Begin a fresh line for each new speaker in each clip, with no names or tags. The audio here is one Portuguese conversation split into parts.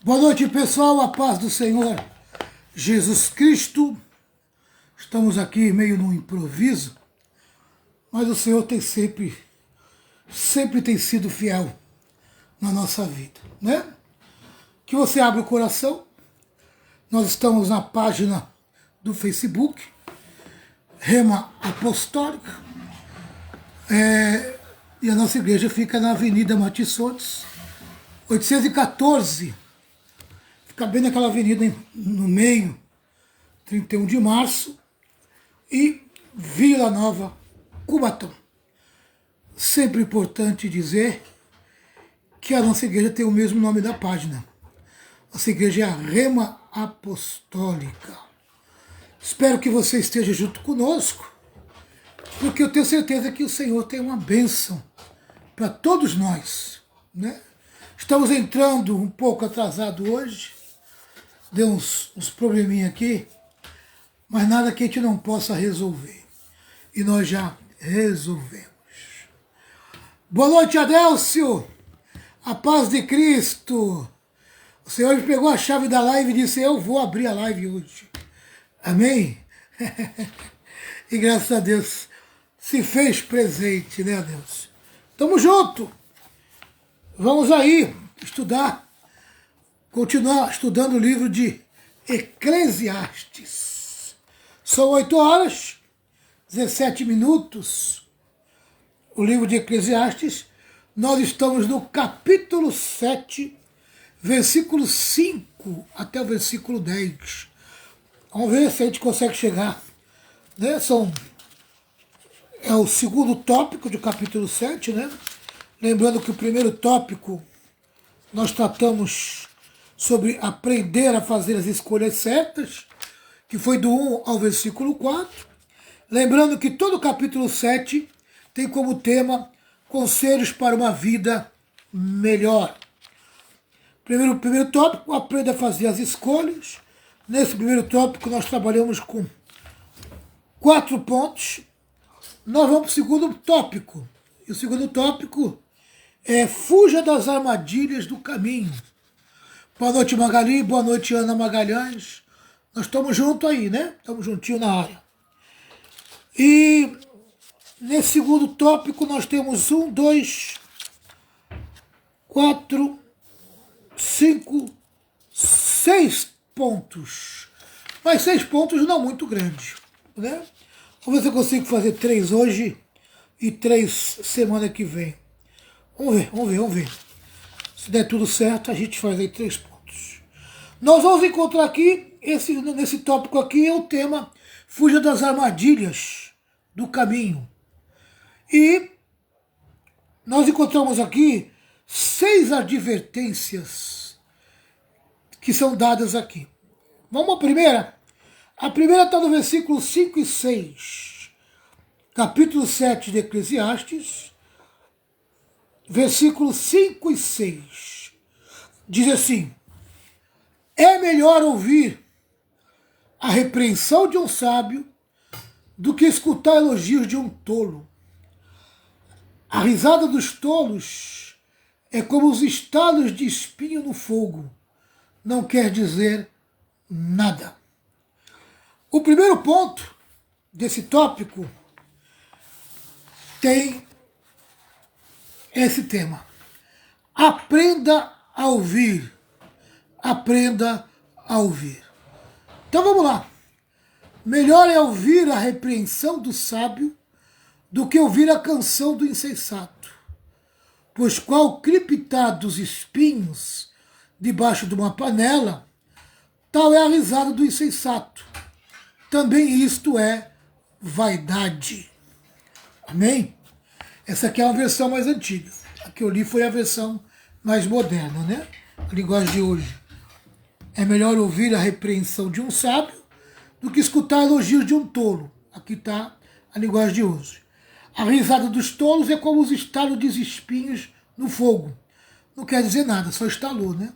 Boa noite, pessoal, a paz do Senhor Jesus Cristo. Estamos aqui meio no improviso, mas o Senhor tem sempre tem sido fiel na nossa vida, né? Que você abra o coração. Nós estamos na página do Facebook, Rema Apostólica, e a nossa igreja fica na Avenida Matissotes, 814, fica bem naquela avenida no meio, 31 de março, e Vila Nova, Cubatão. Sempre importante dizer que a nossa igreja tem o mesmo nome da página. Nossa igreja é a Rema Apostólica. Espero que você esteja junto conosco, porque eu tenho certeza que o Senhor tem uma bênção para todos nós, né? Estamos entrando um pouco atrasado hoje, deu uns probleminha aqui, mas nada que a gente não possa resolver. E nós já resolvemos. Boa noite, Adélcio! A paz de Cristo! O Senhor me pegou a chave da live e disse, eu vou abrir a live hoje. Amém? E graças a Deus se fez presente, né, Deus? Tamo junto! Vamos aí estudar, continuar estudando o livro de Eclesiastes. São 8 horas, 17 minutos. O livro de Eclesiastes, nós estamos no capítulo 7, versículo 5 até o versículo 10. Vamos ver se a gente consegue chegar, né? É o segundo tópico do capítulo 7, né? Lembrando que o primeiro tópico nós tratamos sobre aprender a fazer as escolhas certas, que foi do 1 ao versículo 4. Lembrando que todo o capítulo 7 tem como tema conselhos para uma vida melhor. Primeiro tópico, aprenda a fazer as escolhas. Nesse primeiro tópico nós trabalhamos com 4 pontos. Nós vamos para o segundo tópico. E o segundo tópico é fuja das armadilhas do caminho. Boa noite, Magali. Boa noite, Ana Magalhães. Nós estamos juntos aí, né? Estamos juntinho na área. E nesse segundo tópico nós temos 1, 2, 4, 5, 6 pontos. Mas 6 pontos não muito grandes, né? Vamos ver se eu consigo fazer 3 hoje e 3 semana que vem. Vamos ver. Se der tudo certo, a gente faz aí 3 pontos. Nós vamos encontrar aqui, nesse tópico aqui, é o tema fuja das armadilhas do caminho. E nós encontramos aqui 6 advertências que são dadas aqui. Vamos à primeira? A primeira está no versículo 5 e 6. Capítulo 7 de Eclesiastes, versículos 5 e 6. Diz assim: é melhor ouvir a repreensão de um sábio do que escutar elogios de um tolo. A risada dos tolos é como os estalos de espinho no fogo. Não quer dizer nada. O primeiro ponto desse tópico tem esse tema. Aprenda a ouvir. Aprenda a ouvir. Então vamos lá. Melhor é ouvir a repreensão do sábio do que ouvir a canção do insensato. Pois qual crepitar dos espinhos debaixo de uma panela, tal é a risada do insensato. Também isto é vaidade. Amém? Essa aqui é uma versão mais antiga. A que eu li foi a versão mais moderna, né? A linguagem de hoje. É melhor ouvir a repreensão de um sábio do que escutar elogios de um tolo. Aqui está a linguagem de hoje. A risada dos tolos é como os estalos de espinhos no fogo. Não quer dizer nada, só estalou, né?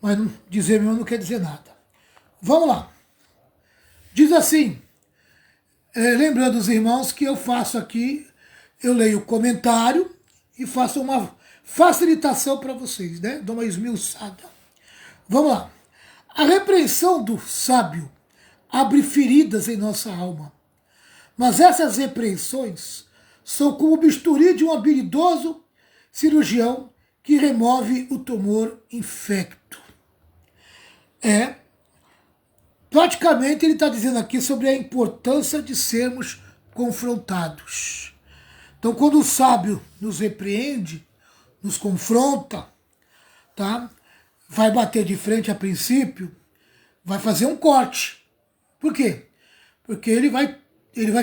Mas dizer mesmo não quer dizer nada. Vamos lá. Diz assim, lembrando os irmãos que eu faço aqui, eu leio o comentário e faço uma facilitação para vocês, né? Dou uma esmiuçada. Vamos lá. A repreensão do sábio abre feridas em nossa alma. Mas essas repreensões são como o bisturi de um habilidoso cirurgião que remove o tumor infecto. Praticamente ele está dizendo aqui sobre a importância de sermos confrontados. Então, quando o sábio nos repreende, nos confronta, tá? Vai bater de frente a princípio, vai fazer um corte. Por quê? Porque ele vai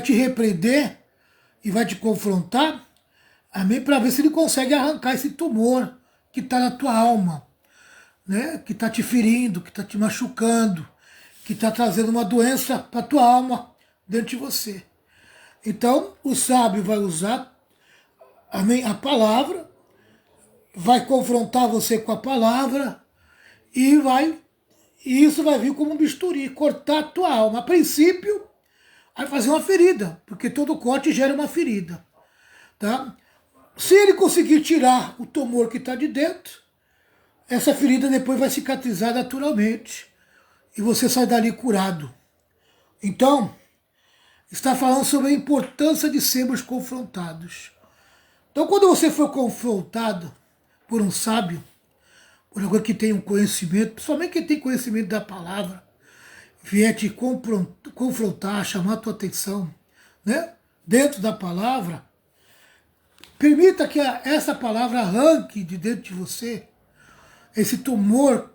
te repreender e vai te confrontar, amém, para ver se ele consegue arrancar esse tumor que está na tua alma, né? Que está te ferindo, que está te machucando, que está trazendo uma doença para a tua alma dentro de você. Então, o sábio vai usar, amém, a palavra, vai confrontar você com a palavra e isso vai vir como um bisturi, cortar a tua alma. A princípio, vai fazer uma ferida, porque todo corte gera uma ferida. Tá? Se ele conseguir tirar o tumor que está de dentro, essa ferida depois vai cicatrizar naturalmente e você sai dali curado. Então, está falando sobre a importância de sermos confrontados. Então, quando você for confrontado por um sábio, por alguém que tem um conhecimento, principalmente quem tem conhecimento da palavra, vier te confrontar, chamar a tua atenção, né? Dentro da palavra, permita que essa palavra arranque de dentro de você esse tumor,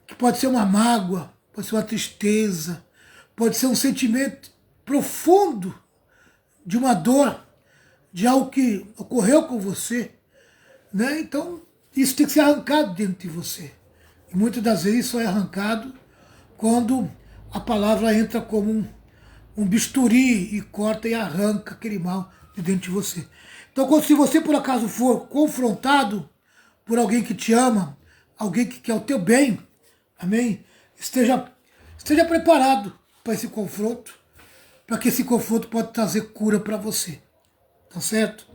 que pode ser uma mágoa, pode ser uma tristeza, pode ser um sentimento profundo de uma dor, de algo que ocorreu com você, né? Então, isso tem que ser arrancado dentro de você. E muitas das vezes isso é arrancado quando a palavra entra como um bisturi e corta e arranca aquele mal de dentro de você. Então, se você por acaso for confrontado por alguém que te ama, alguém que quer o teu bem, amém? Esteja preparado para esse confronto, para que esse confronto pode trazer cura para você. Tá certo?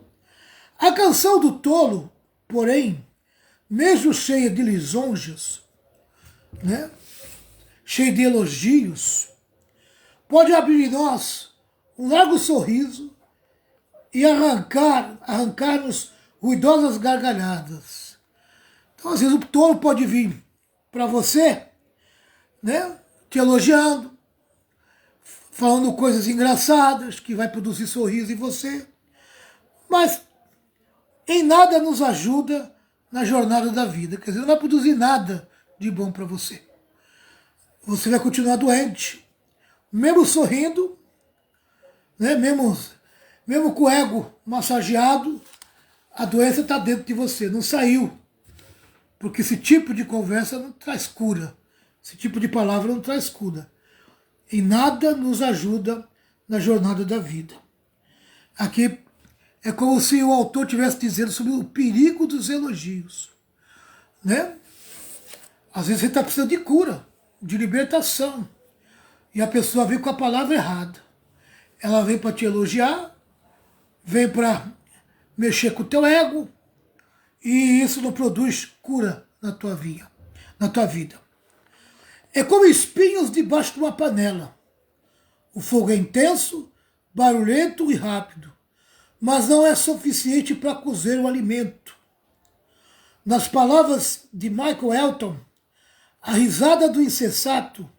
A canção do tolo, porém, mesmo cheia de lisonjas, né? Cheia de elogios, pode abrir em nós um largo sorriso e arrancar-nos ruidosas gargalhadas. Então, às vezes, o tolo pode vir para você, né? Te elogiando, falando coisas engraçadas, que vai produzir sorriso em você, mas em nada nos ajuda na jornada da vida. Quer dizer, não vai produzir nada de bom para você. Você vai continuar doente, mesmo sorrindo, né? mesmo com o ego massageado, a doença está dentro de você, não saiu. Porque esse tipo de conversa não traz cura. Esse tipo de palavra não traz cura. E nada nos ajuda na jornada da vida. Aqui é como se o autor estivesse dizendo sobre o perigo dos elogios. Né? Às vezes você está precisando de cura, de libertação. E a pessoa vem com a palavra errada. Ela vem para te elogiar, vem para mexer com o teu ego, e isso não produz cura na tua vida. É como espinhos debaixo de uma panela. O fogo é intenso, barulhento e rápido, mas não é suficiente para cozer o alimento. Nas palavras de Michael Elton, a risada do insensato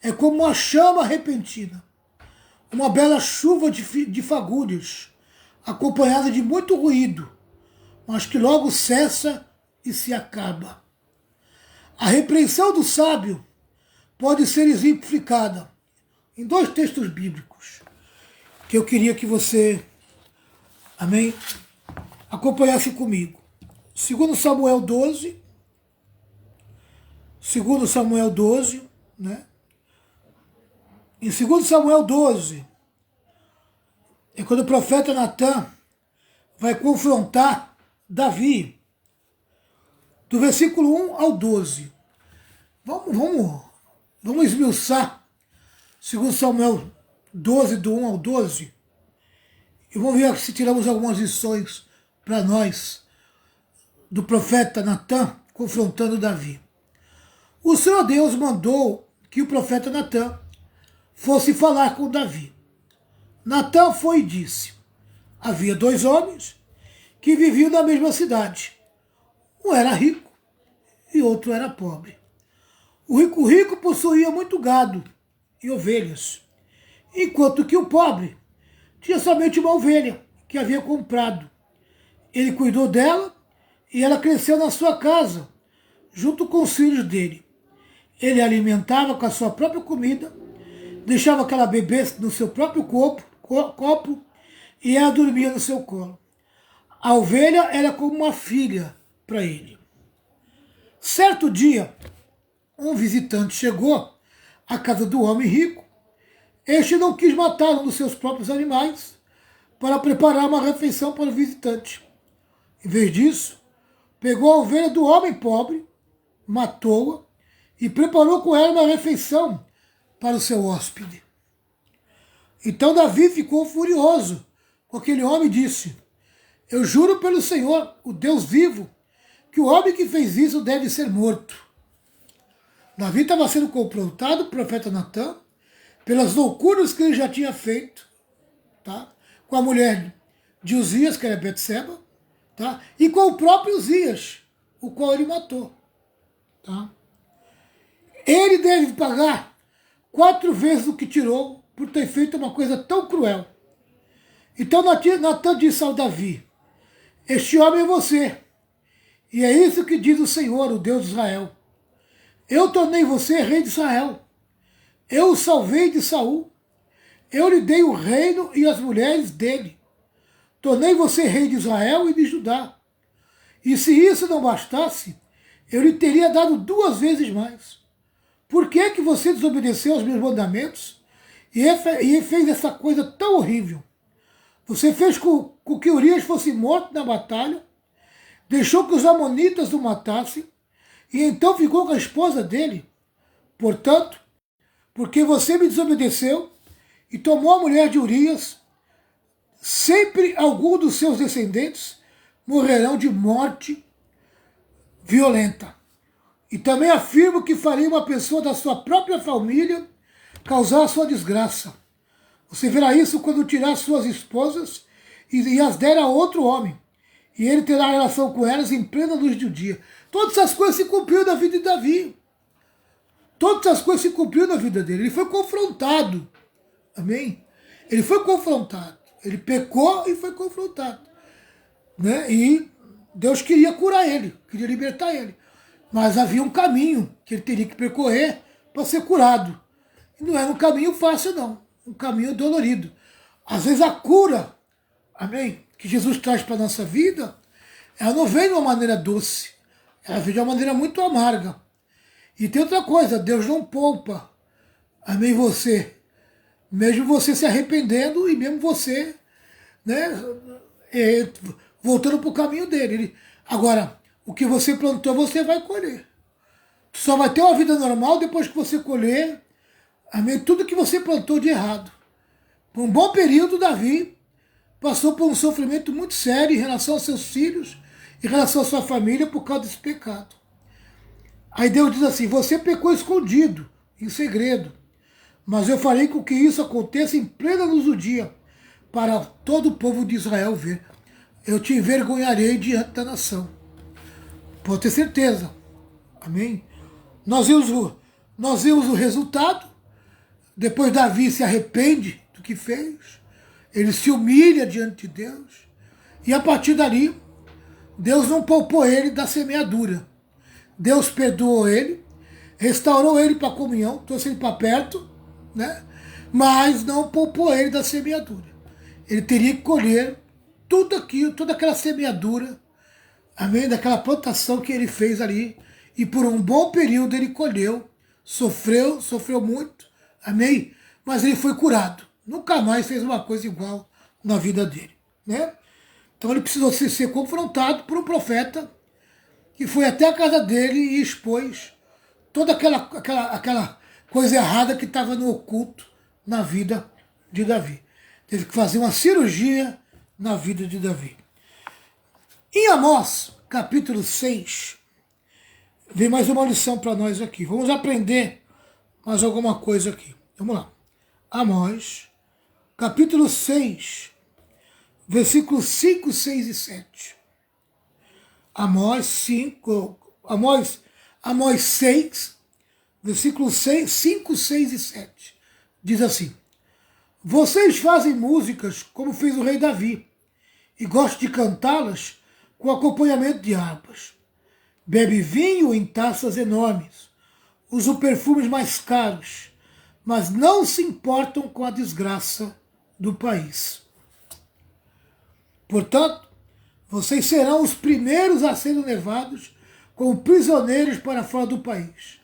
é como uma chama repentina, uma bela chuva de fagulhas, acompanhada de muito ruído, mas que logo cessa e se acaba. A repreensão do sábio pode ser exemplificada em 2 textos bíblicos que eu queria que você, amém, acompanhasse comigo. 2 Samuel 12, né? Em 2 Samuel 12, é quando o profeta Natan vai confrontar Davi, do versículo 1 ao 12. Vamos esmiuçar 2 Samuel 12, do 1 ao 12, e vamos ver se tiramos algumas lições para nós do profeta Natan confrontando Davi. O Senhor Deus mandou que o profeta Natã fosse falar com Davi. Natã foi e disse: havia 2 homens que viviam na mesma cidade. Um era rico e outro era pobre. O rico possuía muito gado e ovelhas, enquanto que o pobre tinha somente uma ovelha que havia comprado. Ele cuidou dela e ela cresceu na sua casa, junto com os filhos dele. Ele a alimentava com a sua própria comida, deixava que ela bebesse no seu próprio copo e ela dormia no seu colo. A ovelha era como uma filha para ele. Certo dia, um visitante chegou à casa do homem rico. Este não quis matar um dos seus próprios animais para preparar uma refeição para o visitante. Em vez disso, pegou a ovelha do homem pobre, matou-a e preparou com ela uma refeição para o seu hóspede. Então Davi ficou furioso com aquele homem e disse: eu juro pelo Senhor, o Deus vivo, que o homem que fez isso deve ser morto. Davi estava sendo confrontado, o profeta Natã, pelas loucuras que ele já tinha feito, tá? Com a mulher de Uzias, que era Betseba, tá? E com o próprio Uzias, o qual ele matou. Tá? Ele deve pagar 4 vezes o que tirou por ter feito uma coisa tão cruel. Então Natã disse ao Davi: este homem é você, e é isso que diz o Senhor, o Deus de Israel. Eu tornei você rei de Israel. Eu o salvei de Saul. Eu lhe dei o reino e as mulheres dele. Tornei você rei de Israel e de Judá. E se isso não bastasse, eu lhe teria dado 2 vezes mais. Por que você desobedeceu aos meus mandamentos e fez essa coisa tão horrível? Você fez com que Urias fosse morto na batalha, deixou que os amonitas o matassem, e então ficou com a esposa dele. Portanto, porque você me desobedeceu e tomou a mulher de Urias, sempre algum dos seus descendentes morrerão de morte violenta. E também afirmo que farei uma pessoa da sua própria família causar a sua desgraça. Você verá isso quando tirar suas esposas e as der a outro homem, e ele terá relação com elas em plena luz do dia. Todas essas coisas se cumpriram na vida de Davi. Todas essas coisas se cumpriram na vida dele. Ele foi confrontado. Amém? Ele foi confrontado. Ele pecou e foi confrontado. Né? E Deus queria curar ele, queria libertar ele. Mas havia um caminho que ele teria que percorrer para ser curado. E não era um caminho fácil, não. Um caminho dolorido. Às vezes a cura, amém, que Jesus traz para a nossa vida, ela não vem de uma maneira doce. Ela vem de uma maneira muito amarga. E tem outra coisa, Deus não poupa, amém, você. Mesmo você se arrependendo e mesmo você, né, voltando para o caminho dele. Agora, o que você plantou, você vai colher. Você só vai ter uma vida normal depois que você colher, amém, tudo que você plantou de errado. Por um bom período, Davi passou por um sofrimento muito sério em relação aos seus filhos, em relação à sua família, por causa desse pecado. Aí Deus diz assim: você pecou escondido, em segredo, mas eu farei com que isso aconteça em plena luz do dia, para todo o povo de Israel ver. Eu te envergonharei diante da nação. Pode ter certeza. Amém? Nós vimos o resultado. Depois Davi se arrepende do que fez. Ele se humilha diante de Deus. E a partir dali, Deus não poupou ele da semeadura. Deus perdoou ele, restaurou ele para a comunhão, trouxe ele para perto, né? Mas não poupou ele da semeadura. Ele teria que colher tudo aquilo, toda aquela semeadura, amém, daquela plantação que ele fez ali. E por um bom período ele colheu, sofreu muito, amém? Mas ele foi curado. Nunca mais fez uma coisa igual na vida dele, né? Então ele precisou ser confrontado por um profeta que foi até a casa dele e expôs toda aquela coisa errada que estava no oculto na vida de Davi. Teve que fazer uma cirurgia na vida de Davi. Em Amós, capítulo 6, vem mais uma lição para nós aqui. Vamos aprender mais alguma coisa aqui. Vamos lá. Amós, capítulo 6, versículos 5, 6 e 7. Amós 5, Amós 6, versículos 5, 6 e 7. Diz assim: Vocês fazem músicas como fez o rei Davi, e gostam de cantá-las com acompanhamento de harpas. Bebe vinho em taças enormes, usa perfumes mais caros, mas não se importam com a desgraça do país. Portanto, vocês serão os primeiros a serem levados como prisioneiros para fora do país,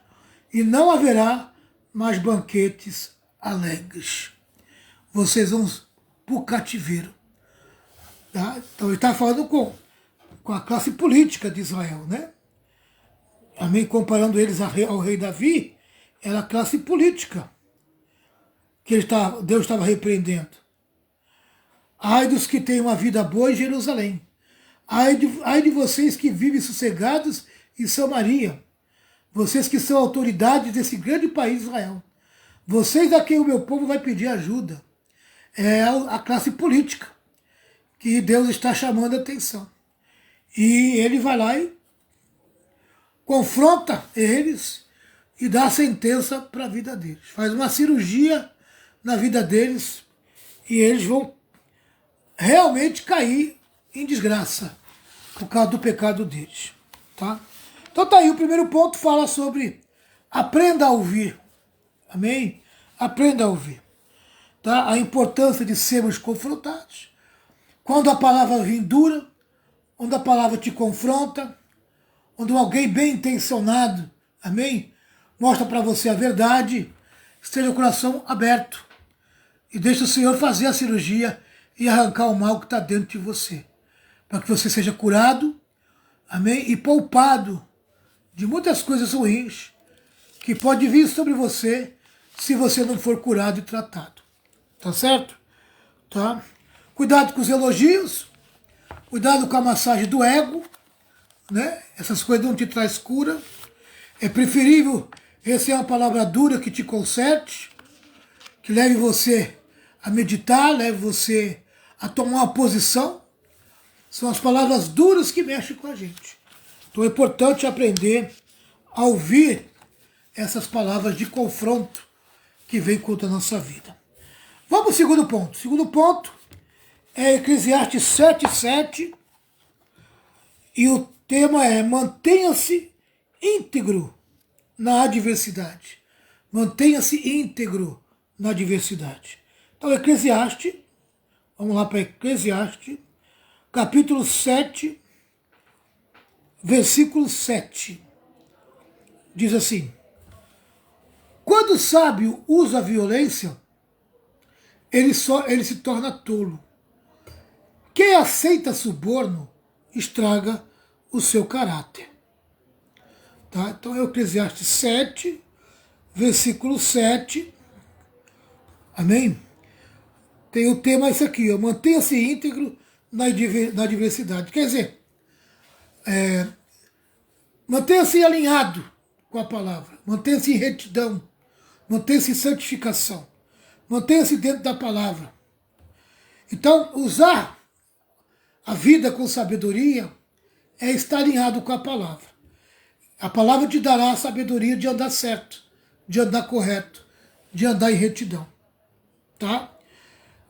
e não haverá mais banquetes alegres. Vocês vão para o cativeiro. Tá? Então ele está falando com a classe política de Israel, né? Amém? Comparando eles ao rei Davi, era a classe política que Deus estava repreendendo. Ai dos que têm uma vida boa em Jerusalém. Ai de vocês que vivem sossegados em Samaria. Vocês que são autoridades desse grande país Israel. Vocês a quem o meu povo vai pedir ajuda. É a classe política que Deus está chamando a atenção. E ele vai lá e confronta eles e dá a sentença para a vida deles. Faz uma cirurgia na vida deles e eles vão realmente cair em desgraça por causa do pecado deles. Tá? Então tá aí, o primeiro ponto fala sobre aprenda a ouvir. Amém? Aprenda a ouvir. Tá? A importância de sermos confrontados. Quando a palavra vem dura, quando a palavra te confronta, quando alguém bem intencionado, amém, mostra para você a verdade, esteja o coração aberto e deixe o Senhor fazer a cirurgia e arrancar o mal que está dentro de você, para que você seja curado, amém, e poupado de muitas coisas ruins que pode vir sobre você se você não for curado e tratado. Tá certo? Tá? Cuidado com os elogios, cuidado com a massagem do ego, né? Essas coisas não te traz cura. É preferível receber uma palavra dura que te conserte, que leve você a meditar, leve você a tomar uma posição. São as palavras duras que mexem com a gente. Então é importante aprender a ouvir essas palavras de confronto que vêm contra a nossa vida. Vamos ao segundo ponto. O segundo ponto é Eclesiastes 7:7 e o tema é mantenha-se íntegro na adversidade. Mantenha-se íntegro na adversidade. Então, Eclesiastes, vamos lá para Eclesiastes, capítulo 7, versículo 7. Diz assim: Quando o sábio usa a violência, ele se torna tolo. Quem aceita suborno estraga o seu caráter. Tá? Então é Eclesiastes 7, versículo 7. Amém? Tem o tema esse aqui, ó, mantenha-se íntegro na adversidade. Quer dizer, mantenha-se alinhado com a palavra, mantenha-se em retidão, mantenha-se em santificação, mantenha-se dentro da palavra. Então, usar a vida com sabedoria é estar alinhado com a palavra. A palavra te dará a sabedoria de andar certo, de andar correto, de andar em retidão. Tá?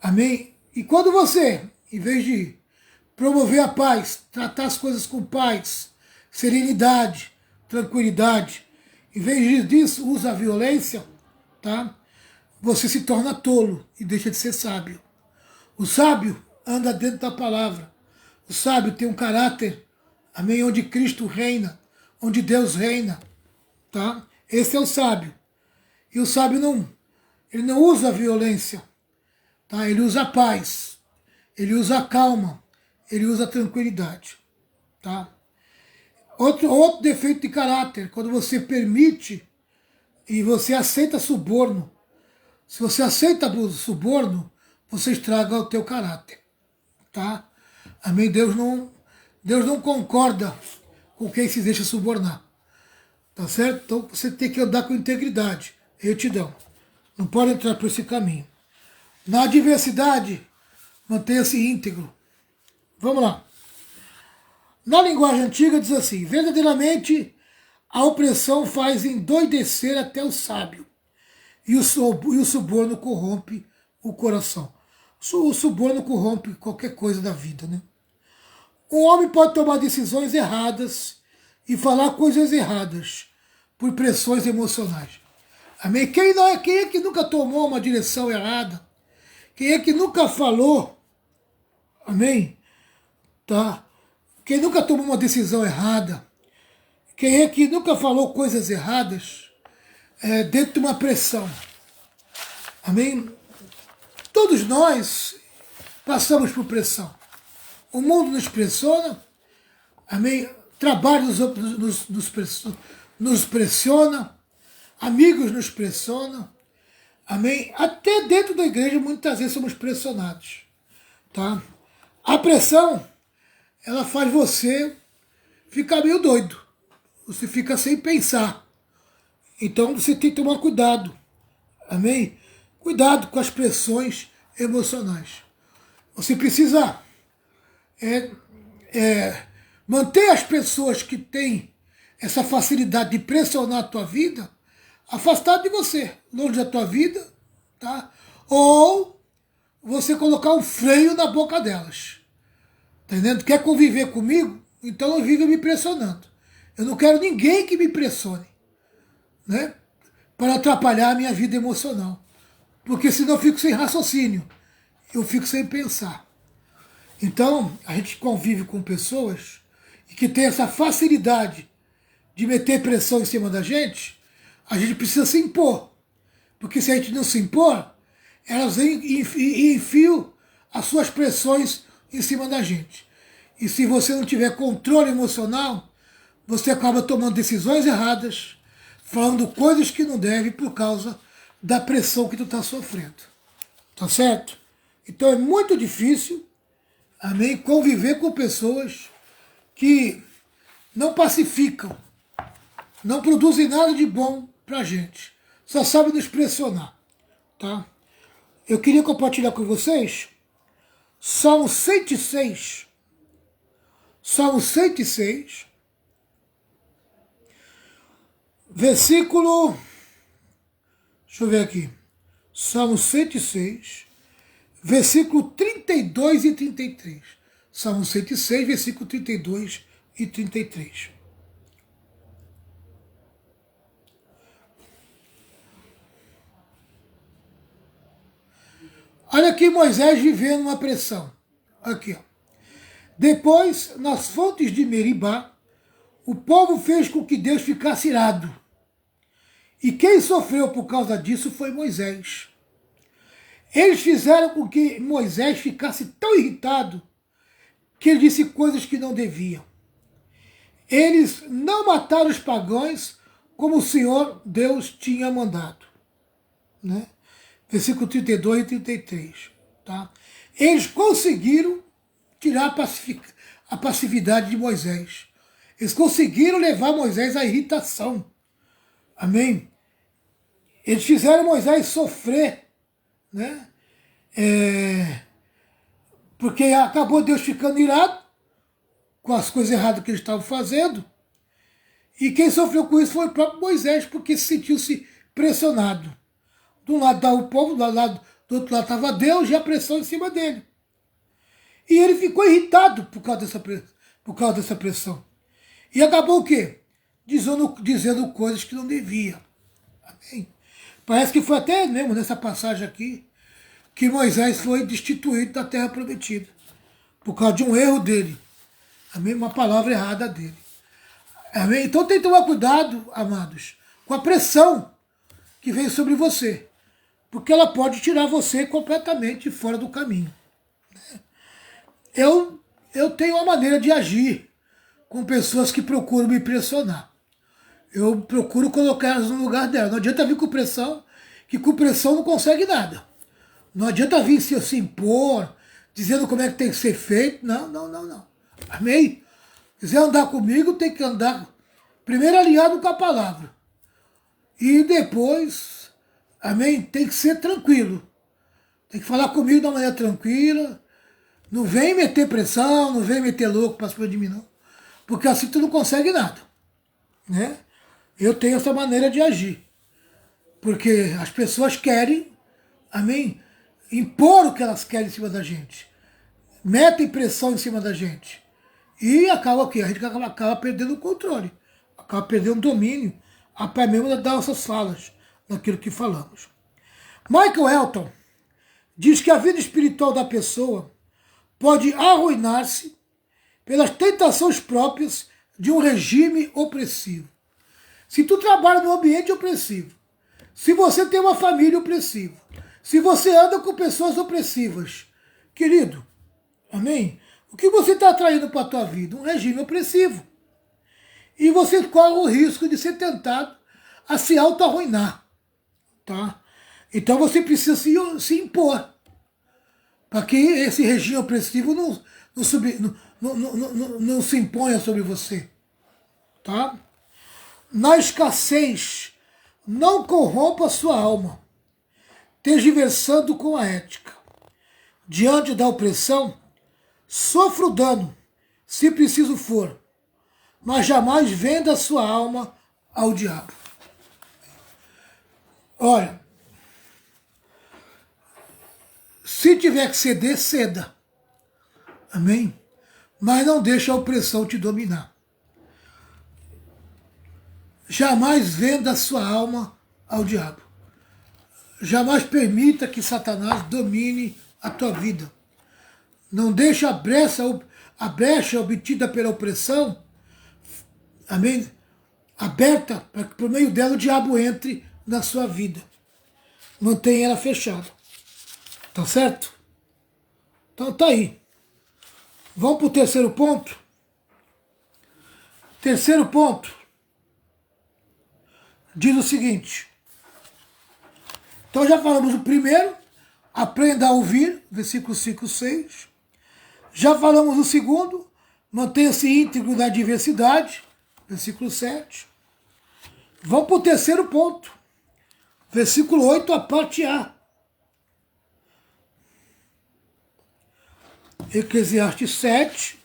Amém? E quando você, em vez de promover a paz, tratar as coisas com paz, serenidade, tranquilidade, em vez disso, usa a violência, tá? Você se torna tolo e deixa de ser sábio. O sábio anda dentro da palavra. O sábio tem um caráter, amém, onde Cristo reina, onde Deus reina, tá? Esse é o sábio. E o sábio ele não usa a violência, tá? Ele usa a paz, ele usa a calma, ele usa a tranquilidade, tá? Outro defeito de caráter, quando você permite e você aceita suborno. Se você aceita suborno, você estraga o teu caráter, tá? Amém? Deus não concorda com quem se deixa subornar. Tá certo? Então você tem que andar com integridade, retidão. Não pode entrar por esse caminho. Na adversidade, mantenha-se íntegro. Vamos lá. Na linguagem antiga diz assim: verdadeiramente a opressão faz endoidecer até o sábio, e o suborno corrompe o coração. O suborno corrompe qualquer coisa da vida, né? Um homem pode tomar decisões erradas e falar coisas erradas por pressões emocionais. Amém? Quem é que nunca tomou uma direção errada? Quem é que nunca falou? Amém? Tá? Quem nunca tomou uma decisão errada? Quem é que nunca falou coisas erradas dentro de uma pressão? Amém? Todos nós passamos por pressão. O mundo nos pressiona. Amém? Trabalho nos pressiona. Amigos nos pressionam. Amém? Até dentro da igreja muitas vezes somos pressionados. Tá? A pressão, ela faz você ficar meio doido. Você fica sem pensar. Então você tem que tomar cuidado. Amém? Cuidado com as pressões emocionais. Você precisa manter as pessoas que têm essa facilidade de pressionar a tua vida afastado de você, longe da tua vida, tá? Ou você colocar um freio na boca delas. Tá entendendo? Quer conviver comigo? Então não vive me pressionando. Eu não quero ninguém que me pressione, né? Para atrapalhar a minha vida emocional. Porque senão eu fico sem raciocínio. Eu fico sem pensar. Então, a gente convive com pessoas que têm essa facilidade de meter pressão em cima da gente, a gente precisa se impor. Porque se a gente não se impor, elas enfiam as suas pressões em cima da gente. E se você não tiver controle emocional, você acaba tomando decisões erradas, falando coisas que não deve por causa da pressão que tu está sofrendo. Tá certo? Então é muito difícil, amém, conviver com pessoas que não pacificam, não produzem nada de bom pra gente. Só sabem nos pressionar. Tá? Eu queria compartilhar com vocês Salmo 106. Salmo 106. Versículo... Deixa eu ver aqui. Salmo 106. Versículo 32 e 33. Salmo 106, versículo 32 e 33. Olha aqui Moisés vivendo uma pressão. Aqui, ó. Depois, nas fontes de Meribá, o povo fez com que Deus ficasse irado. E quem sofreu por causa disso foi Moisés. Eles fizeram com que Moisés ficasse tão irritado que ele disse coisas que não deviam. Eles não mataram os pagãos como o Senhor Deus tinha mandado. Né? Versículo 32 e 33. Tá? Eles conseguiram tirar a passividade de Moisés. Eles conseguiram levar Moisés à irritação. Amém? Eles fizeram Moisés sofrer, né? Porque acabou Deus ficando irado com as coisas erradas que eles estavam fazendo. E quem sofreu com isso foi o próprio Moisés, porque sentiu-se pressionado. De um lado estava o povo, do outro lado estava Deus e a pressão em cima dele. E ele ficou irritado por causa dessa pressão. E acabou o quê? Dizendo coisas que não devia. Amém? Parece que foi até mesmo nessa passagem aqui que Moisés foi destituído da terra prometida. Por causa de um erro dele. Amém? Uma palavra errada dele. Amém? Então tem que tomar cuidado, amados, com a pressão que vem sobre você. Porque ela pode tirar você completamente fora do caminho. Eu tenho uma maneira de agir com pessoas que procuram me pressionar. Eu procuro colocar elas no lugar dela. Não adianta vir com pressão, que com pressão não consegue nada. Não adianta vir se impor, dizendo como é que tem que ser feito. Não. Amém? Quiser andar comigo, tem que andar primeiro alinhado com a palavra. E depois, amém, tem que ser tranquilo. Tem que falar comigo de uma maneira tranquila. Não vem meter pressão, não vem meter louco para cima de mim, não. Porque assim tu não consegue nada. Né? Eu tenho essa maneira de agir. Porque as pessoas querem, amém, impor o que elas querem em cima da gente. Metem pressão em cima da gente. E acaba o quê? A gente acaba perdendo o controle. Acaba perdendo o domínio, até mesmo das nossas falas, daquilo que falamos. Michael Elton diz que a vida espiritual da pessoa pode arruinar-se pelas tentações próprias de um regime opressivo. Se tu trabalha num ambiente opressivo, se você tem uma família opressiva, se você anda com pessoas opressivas, querido, amém? O que você está atraindo para a tua vida? Um regime opressivo. E você corre o risco de ser tentado a se auto-arruinar. Tá? Então você precisa se impor. Para que esse regime opressivo não se imponha sobre você. Tá? Na escassez, não corrompa a sua alma, tergiversando com a ética. Diante da opressão, sofra o dano, se preciso for, mas jamais venda a sua alma ao diabo. Olha, se tiver que ceder, ceda. Amém? Mas não deixe a opressão te dominar. Jamais venda a sua alma ao diabo. Jamais permita que Satanás domine a tua vida. Não deixe a brecha obtida pela opressão, amém, aberta para que por meio dela o diabo entre na sua vida. Mantenha ela fechada. Tá certo? Então tá aí. Vamos para o terceiro ponto? Terceiro ponto diz o seguinte. Então já falamos o primeiro, aprenda a ouvir, versículo 5, 6. Já falamos o segundo, mantenha-se íntegro na diversidade, versículo 7. Vamos para o terceiro ponto, versículo 8, a parte A. Eclesiastes 7,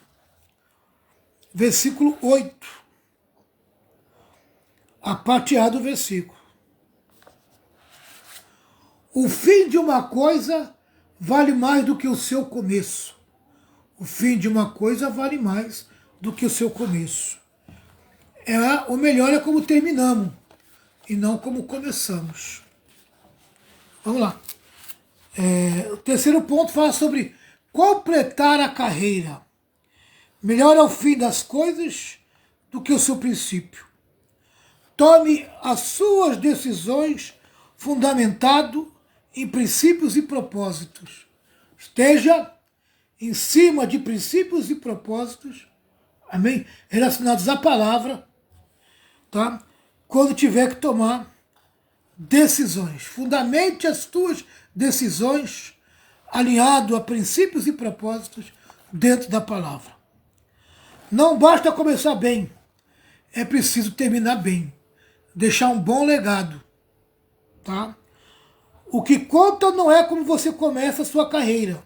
versículo 8. A parte A do versículo. O fim de uma coisa vale mais do que o seu começo. O fim de uma coisa vale mais do que o seu começo. O melhor é como terminamos e não como começamos. Vamos lá. O terceiro ponto fala sobre completar a carreira. Melhor é o fim das coisas do que o seu princípio. Tome as suas decisões fundamentado em princípios e propósitos. Esteja em cima de princípios e propósitos, amém? Relacionados à palavra, tá? Quando tiver que tomar decisões. Fundamente as tuas decisões alinhado a princípios e propósitos dentro da palavra. Não basta começar bem, é preciso terminar bem. Deixar um bom legado, tá? O que conta não é como você começa a sua carreira,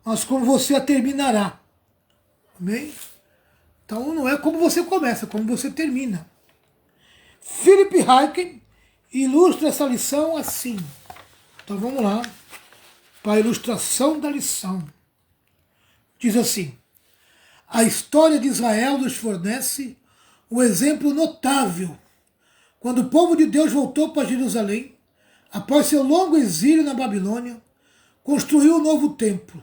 mas como você a terminará. Amém? Então não é como você começa, é como você termina. Philip Ryken ilustra essa lição assim. Então vamos lá para a ilustração da lição. Diz assim: a história de Israel nos fornece um exemplo notável. Quando o povo de Deus voltou para Jerusalém, após seu longo exílio na Babilônia, construiu um novo templo.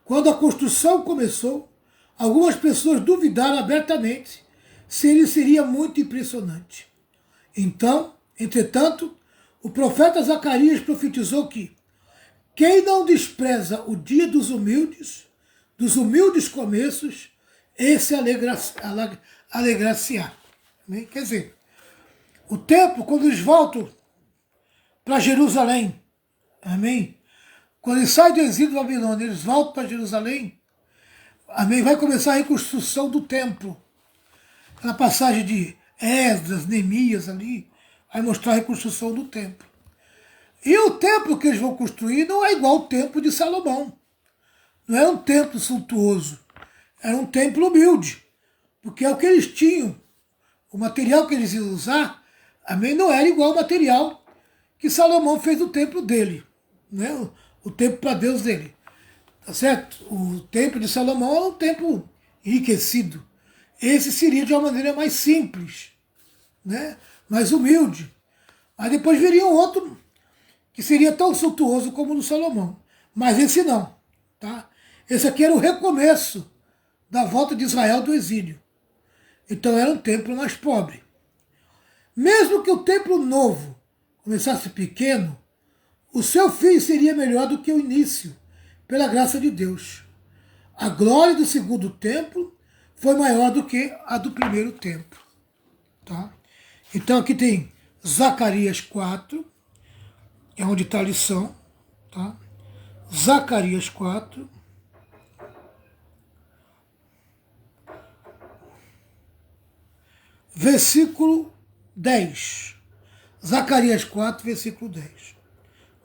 Quando a construção começou, algumas pessoas duvidaram abertamente se ele seria muito impressionante. Então, entretanto, o profeta Zacarias profetizou que quem não despreza o dia dos humildes começos, esse alegrar-se-á. Quer dizer, o templo, quando eles voltam para Jerusalém, amém? Quando eles saem do exílio da Babilônia, eles voltam para Jerusalém, amém? Vai começar a reconstrução do templo. na passagem de Esdras, Neemias ali, vai mostrar a reconstrução do templo. E o templo que eles vão construir não é igual ao templo de Salomão. Não é um templo suntuoso, era um templo humilde, porque é o que eles tinham. O material que eles iam usar, amém, não era igual ao material que Salomão fez o templo dele, né? O templo para Deus dele. Tá certo? O templo de Salomão é um templo enriquecido. Esse seria de uma maneira mais simples, né? Mais humilde. Mas depois viria um outro que seria tão suntuoso como o do Salomão. Mas esse não. Tá? Esse aqui era o recomeço da volta de Israel do exílio. Então era um templo mais pobre. Mesmo que o templo novo começasse pequeno, o seu fim seria melhor do que o início, pela graça de Deus. A glória do segundo templo foi maior do que a do primeiro templo. Tá? Então aqui tem Zacarias 4, é onde está a lição. Tá? Zacarias 4. Versículo 10. Zacarias 4, versículo 10.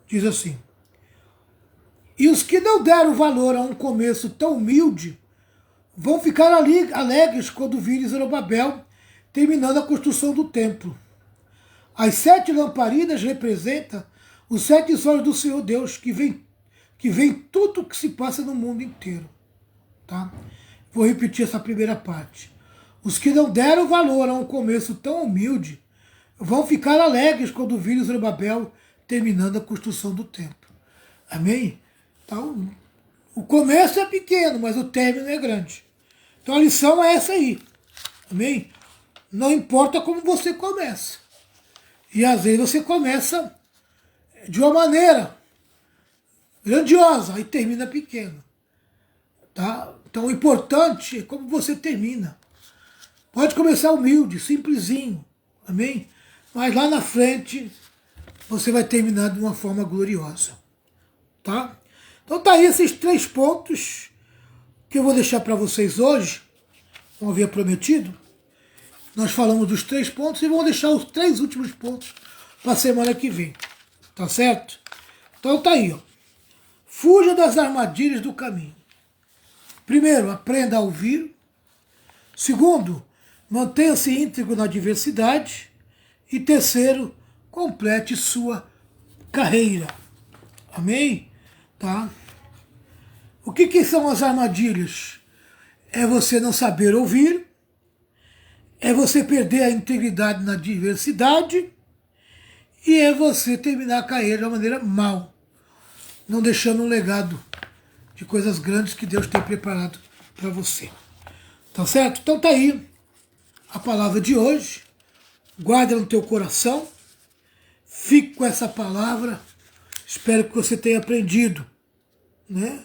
Diz assim: E os que não deram valor a um começo tão humilde vão ficar alegres quando virem Zorobabel terminando a construção do templo. As 7 lamparinas representam os 7 olhos do Senhor Deus, que vem tudo o que se passa no mundo inteiro. Tá? Vou repetir essa primeira parte. Os que não deram valor a um começo tão humilde vão ficar alegres quando virem Zorobabel terminando a construção do templo. Amém? Então, o começo é pequeno, mas o término é grande. Então a lição é essa aí. Amém? Não importa como você começa. E às vezes você começa de uma maneira grandiosa e termina pequeno. Tá? Então o importante é como você termina. Pode começar humilde, simplesinho. Amém? Mas lá na frente você vai terminar de uma forma gloriosa. Tá? Então tá aí esses 3 pontos que eu vou deixar para vocês hoje, como havia prometido. Nós falamos dos 3 pontos e vamos deixar os 3 últimos pontos para a semana que vem. Tá certo? Então tá aí, ó. Fuja das armadilhas do caminho. Primeiro, aprenda a ouvir. Segundo, mantenha-se íntegro na diversidade. E terceiro, complete sua carreira. Amém? Tá? O que são as armadilhas? É você não saber ouvir, é você perder a integridade na diversidade e é você terminar a carreira de uma maneira mal, não deixando um legado de coisas grandes que Deus tem preparado para você. Tá certo? Então tá aí a palavra de hoje. Guarda no teu coração. Fique com essa palavra. Espero que você tenha aprendido, né?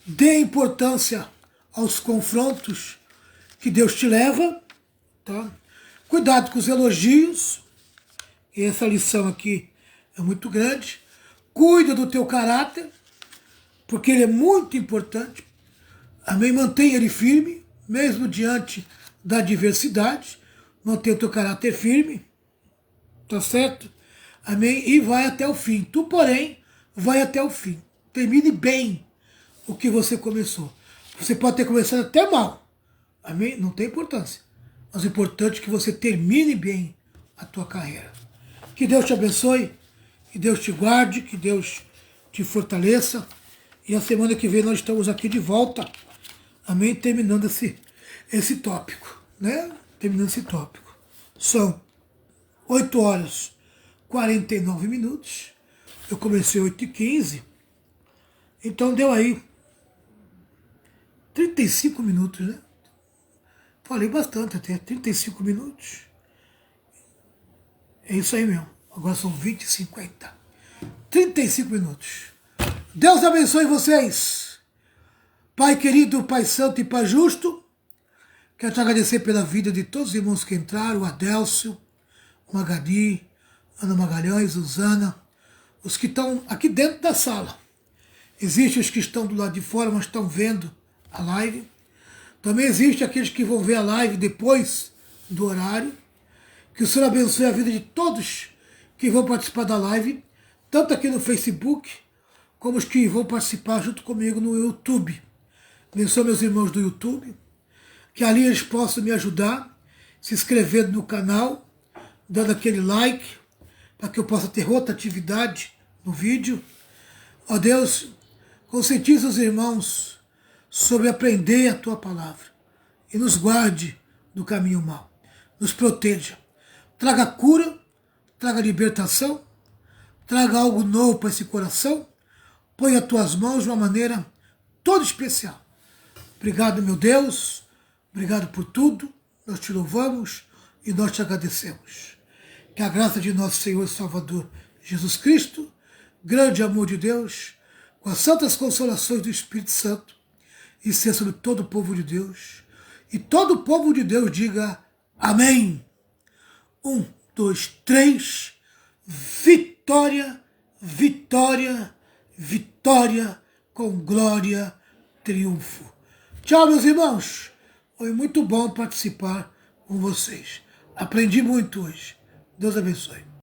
Dê importância aos confrontos que Deus te leva, tá? Cuidado com os elogios. E essa lição aqui é muito grande. Cuida do teu caráter, porque ele é muito importante. Amém? Mantenha ele firme, mesmo diante da adversidade. Mantenha o teu caráter firme, tá certo? Amém? E vai até o fim. Tu, porém, vai até o fim. Termine bem o que você começou. Você pode ter começado até mal. Amém? Não tem importância. Mas o importante é que você termine bem a tua carreira. Que Deus te abençoe, que Deus te guarde, que Deus te fortaleça. E a semana que vem nós estamos aqui de volta. Amém? Terminando esse tópico, né? Terminando esse tópico. São 8 horas 49 minutos. Eu comecei 8h15. Então deu aí 35 minutos, né? Falei bastante até, 35 minutos. É isso aí mesmo. Agora são 20h50. 35 minutos. Deus abençoe vocês. Pai querido, Pai santo e Pai justo, quero te agradecer pela vida de todos os irmãos que entraram, o Adélcio, o Magali, Ana Magalhães, Susana, os que estão aqui dentro da sala. Existem os que estão do lado de fora, mas estão vendo a live. Também existem aqueles que vão ver a live depois do horário. Que o Senhor abençoe a vida de todos que vão participar da live, tanto aqui no Facebook, como os que vão participar junto comigo no YouTube. Abençoe meus irmãos do YouTube, que ali eles possam me ajudar, se inscrevendo no canal, dando aquele like, para que eu possa ter rotatividade no vídeo. Ó Deus, conscientiza os irmãos sobre aprender a Tua palavra e nos guarde do caminho mau, nos proteja. Traga cura, traga libertação, traga algo novo para esse coração, põe as Tuas mãos de uma maneira toda especial. Obrigado, meu Deus, obrigado por tudo, nós te louvamos e nós te agradecemos. Que a graça de nosso Senhor e Salvador Jesus Cristo, grande amor de Deus, com as santas consolações do Espírito Santo, e seja sobre todo o povo de Deus, e todo o povo de Deus diga amém. 1, 2, 3, vitória, vitória, vitória, com glória, triunfo. Tchau, meus irmãos. Foi muito bom participar com vocês. Aprendi muito hoje. Deus abençoe.